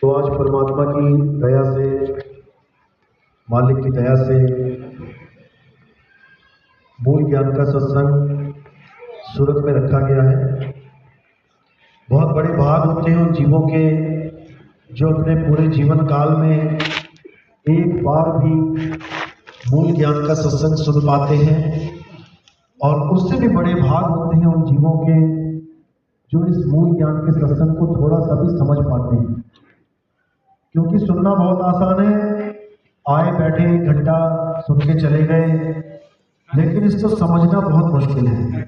तो आज परमात्मा की दया से, मालिक की दया से मूल ज्ञान का सत्संग सूरत में रखा गया है। बहुत बड़े भाग होते हैं उन जीवों के जो अपने पूरे जीवन काल में एक बार भी मूल ज्ञान का सत्संग सुन पाते हैं, और उससे भी बड़े भाग होते हैं उन जीवों के जो इस मूल ज्ञान के सत्संग को थोड़ा सा भी समझ पाते हैं। क्योंकि सुनना बहुत आसान है, आए बैठे एक घंटा सुन के चले गए, लेकिन इसको समझना बहुत मुश्किल है।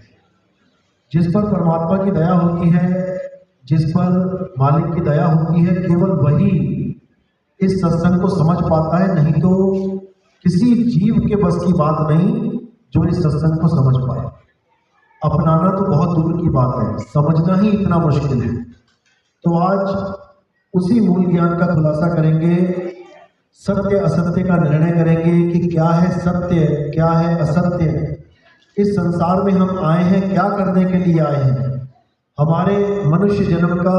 जिस पर परमात्मा की दया होती है, जिस पर मालिक की दया होती है, केवल वही इस सत्संग को समझ पाता है। नहीं तो किसी जीव के बस की बात नहीं जो इस सत्संग को समझ पाए। अपनाना तो बहुत दूर की बात है, समझना ही इतना मुश्किल है। तो आज उसी मूल ज्ञान का खुलासा करेंगे, सत्य असत्य का निर्णय करेंगे कि क्या है सत्य, क्या है असत्य। इस संसार में हम आए हैं, क्या करने के लिए आए हैं, हमारे मनुष्य जन्म का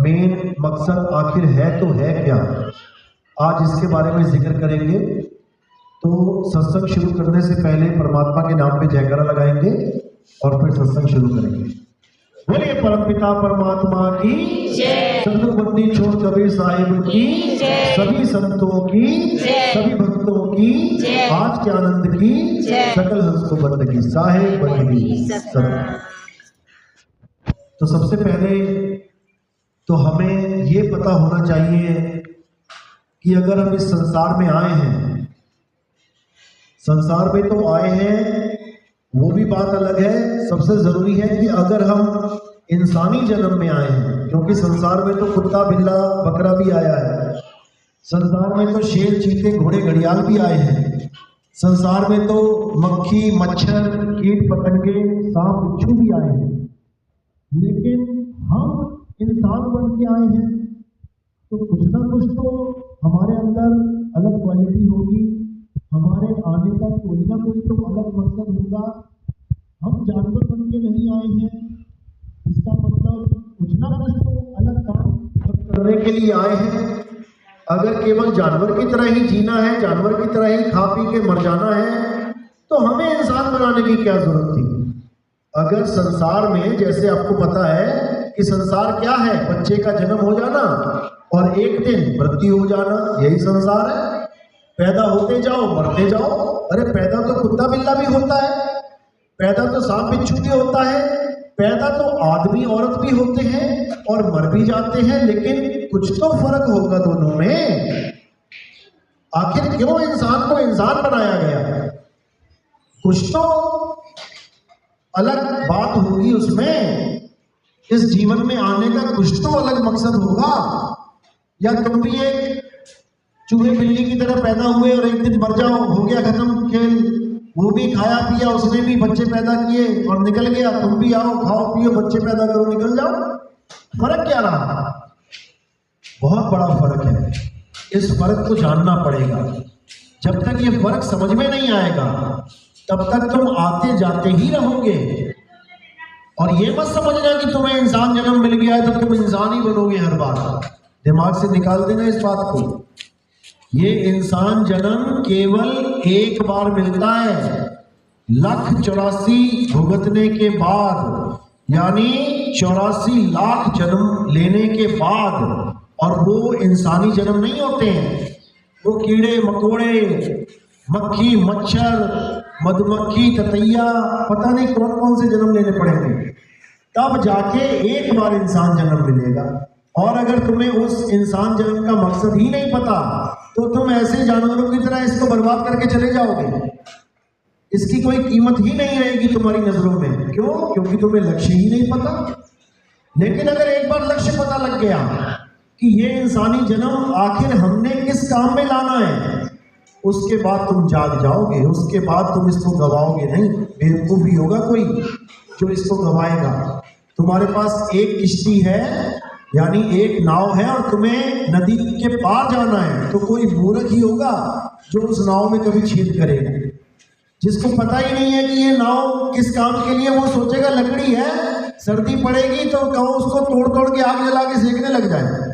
मेन मकसद आखिर है तो है क्या। आज इसके बारे में जिक्र करेंगे। तो सत्संग शुरू करने से पहले परमात्मा के नाम पे जयकारा लगाएंगे और फिर सत्संग शुरू करेंगे। बोलिए परमपिता परमात्मा की जय, सदगुरुबंदी छोड़ कबीर साहिब की जय, सभी संतों की जय, सभी भक्तों की जय, आज के आनंद की जय, सकल हंस को बंदगी साहिब बंदगी सब। तो सबसे पहले तो हमें ये पता होना चाहिए कि अगर हम इस संसार में आए हैं, संसार में तो आए हैं वो भी बात अलग है। सबसे जरूरी है कि अगर हम इंसानी जन्म में आए हैं, क्योंकि संसार में तो कुत्ता बिल्ला बकरा भी आया है, संसार में तो शेर चीते घोड़े घड़ियाल भी आए हैं, संसार में तो मक्खी मच्छर कीट पतंगे सांप बिच्छू भी आए हैं, लेकिन हम इंसान बन के आए हैं तो कुछ ना कुछ तो हमारे अंदर अलग क्वालिटी होगी, हमारे आने का कोई ना कोई तो अलग मकसद होगा। हम जानवर बन के नहीं आए हैं, इसका मतलब कुछ ना कुछ तो अलग काम करने के लिए आए हैं। अगर केवल जानवर की तरह ही जीना है, जानवर की तरह ही खा पी के मर जाना है, तो हमें इंसान बनाने की क्या जरूरत थी। अगर संसार में, जैसे आपको पता है कि संसार क्या है, बच्चे का जन्म हो जाना और एक दिन मृत्यु हो जाना, यही संसार है। पैदा होते जाओ मरते जाओ। अरे पैदा तो कुत्ता बिल्ला भी होता है, पैदा तो सांप बिच्छू भी होता है, पैदा तो आदमी औरत भी होते हैं और मर भी जाते हैं, लेकिन कुछ तो फर्क होगा दोनों में। आखिर क्यों इंसान को इंसान बनाया गया, कुछ तो अलग बात होगी उसमें। इस जीवन में आने का कुछ तो अलग मकसद होगा। या तुम भी एक चूहे बिल्ली की तरह पैदा हुए और एक दिन मर जाओ, हो गया खत्म खेल। वो भी खाया पिया, उसने भी बच्चे पैदा किए और निकल गया। तुम भी आओ, खाओ पियो, बच्चे पैदा करो, निकल जाओ। फर्क क्या रहा? बहुत बड़ा फर्क है। इस फर्क को जानना पड़ेगा। जब तक ये फर्क समझ में नहीं आएगा तब तक तुम आते जाते ही रहोगे। और ये मत समझना कि तुम्हें इंसान जन्म मिल गया है तो तुम इंसान ही बनोगे हर बार। दिमाग से निकाल देना इस बात को। ये इंसान जन्म केवल एक बार मिलता है, 1,84,000 भुगतने के बाद, यानी 84 लाख जन्म लेने के बाद। और वो इंसानी जन्म नहीं होते हैं, वो कीड़े मकोड़े, मक्खी मच्छर, मधुमक्खी ततैया, पता नहीं कौन कौन से जन्म लेने पड़ेंगे, तब जाके एक बार इंसान जन्म मिलेगा। और अगर तुम्हें उस इंसान जन्म का मकसद ही नहीं पता तो तुम ऐसे जानवरों की तरह इसको बर्बाद करके चले जाओगे। इसकी कोई कीमत ही नहीं रहेगी तुम्हारी नजरों में। क्यों? क्योंकि तुम्हें लक्ष्य ही नहीं पता। लेकिन अगर एक बार लक्ष्य पता लग गया कि ये इंसानी जन्म आखिर हमने किस काम में लाना है, उसके बाद तुम जाग जाओगे। उसके बाद तुम इसको गवाओगे नहीं। बेवकूफ भी होगा कोई जो इसको गवाएगा। तुम्हारे पास एक किश्ती है, यानी एक नाव है, और तुम्हें नदी के पार जाना है, तो कोई मूर्ख ही होगा जो उस नाव में कभी छेद करेगा। जिसको पता ही नहीं है कि ये नाव किस काम के लिए, वो सोचेगा लकड़ी है, सर्दी पड़ेगी तो कहो उसको तोड़ तोड़ के आग जला के सेकने लग जाए।